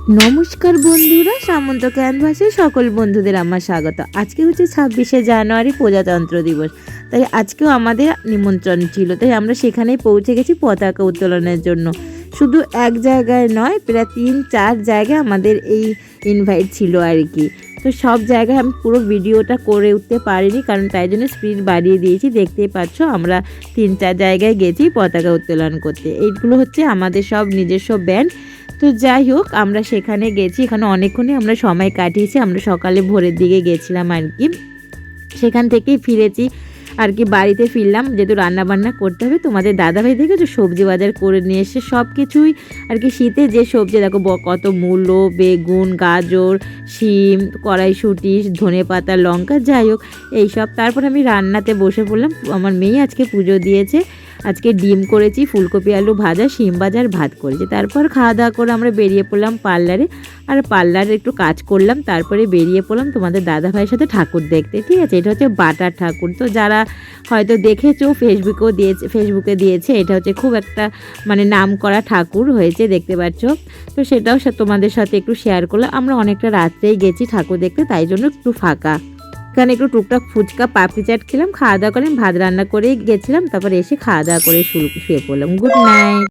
নমস্কার বন্ধুরা, সামন্ত ক্যানভাসে সকল বন্ধুদের আমার স্বাগত। আজকে হচ্ছে 26শে জানুয়ারি, প্রজাতন্ত্র দিবস। তাই আজকেও আমাদের নিমন্ত্রণ ছিল, তাই আমরা সেখানেই পৌঁছে গেছি পতাকা উত্তোলনের জন্য। শুধু এক জায়গায় নয়, প্রায় 3-4 জায়গায় আমাদের এই ইনভাইট ছিল আর কি। তো সব জায়গায় আমি পুরো ভিডিওটা করে উঠতে পারিনি, কারণ তাই জন্য স্পিড বাড়িয়ে দিয়েছি। দেখতেই পাচ্ছ আমরা 3-4 জায়গায় গেছি পতাকা উত্তোলন করতে। এইগুলো হচ্ছে আমাদের সব নিজস্ব ব্যান্ড। তো যাই হোক, আমরা সেখানে গেছি, এখানে অনেকক্ষণই আমরা সময় কাটিয়েছি। আমরা সকালে ভোরের দিকে গেছিলাম আর কি, সেখান থেকেই ফিরেছি আর কি। বাড়িতে ফিরলাম, যেহেতু রান্নাবান্না করতে হবে। তোমাদের দাদাভাই দেখেছো সবজি বাজার করে নিয়ে এসে সব কিছুই আর কি। শীতে যে সবজি দেখো কত মূলো, বেগুন, গাজর, শিম, কড়াইশুঁটি, ধনেপাতা, লঙ্কা, যাই হোক এইসব। তারপর আমি রান্নাতে বসে পড়লাম। আমার মেয়ে আজকে পুজো দিয়েছে। আজকে ডিম করেছি, ফুলকপি আলু ভাজা, শিম ভাজা আর ভাত করেছি। তারপর খাওয়া দাওয়া করে আমরা বেরিয়ে পড়লাম পার্লারে। আর পার্লারে একটু কাজ করলাম, তারপরে বেরিয়ে পড়লাম তোমাদের দাদাভাইয়ের সাথে ঠাকুর দেখতে। ঠিক আছে, এটা হচ্ছে বাটার ঠাকুর। তো যারা হয়তো দেখেছো, ফেসবুকে দিয়েছে। এটা হচ্ছে খুব একটা মানে নাম করা ঠাকুর হয়েছে, দেখতে পাচ্ছ। তো সেটাও তোমাদের সাথে একটু শেয়ার করলাম। আমরা অনেকটা রাত্রেই গেছি ঠাকুর দেখতে, তাই জন্য একটু ফাঁকা। এখানে একটু টুকটাক ফুচকা, পাপড়ি চাট খেলাম, খাওয়া দাওয়া করে ভাত রান্না করেই গেছিলাম। তারপর এসে খাওয়া দাওয়া করে শুয়ে পড়লাম। Good night.